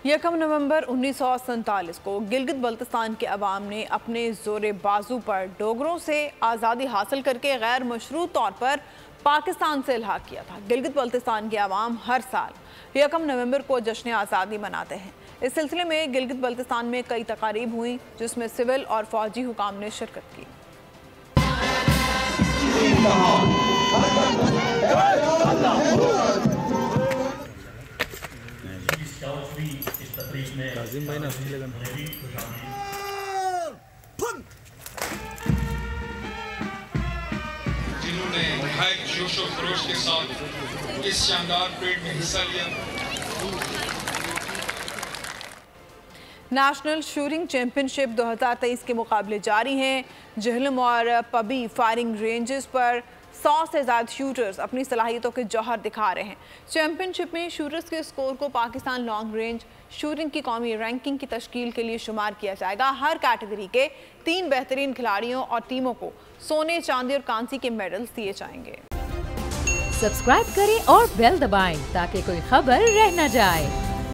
1 नवंबर 1947 को गिलगित बल्तिस्तान के अवाम ने अपने जोरे बाजू पर डोगरों से आज़ादी हासिल करके गैर मशरूत तौर पर पाकिस्तान से इल्हाक किया था। गिलगित बल्तिस्तान के अवाम हर साल 1 नवंबर को जश्न आज़ादी मनाते हैं। इस सिलसिले में गिलगित बल्तिस्तान में कई तकारीब हुई, जिसमें सिविल और फौजी हुकाम ने शिरकत की। जिन्होंने जोश और खरोश के साथ इस शानदार परेड में हिस्सा लिया। नेशनल शूटिंग चैंपियनशिप 2023 के मुकाबले जारी हैं। जहलम और पबी फायरिंग रेंजेस पर 100 से ज़्यादा शूटर्स अपनी सलाहियतों के जौहर दिखा रहे हैं। चैंपियनशिप में शूटर्स के स्कोर को पाकिस्तान लॉन्ग रेंज शूटिंग की कौमी रैंकिंग की तश्कील के लिए शुमार किया जाएगा। हर कैटेगरी के 3 बेहतरीन खिलाड़ियों और टीमों को सोने, चांदी और कांसी के मेडल्स दिए जाएंगे। सब्सक्राइब करें और बेल दबाएं ताकि कोई खबर रह न जाए।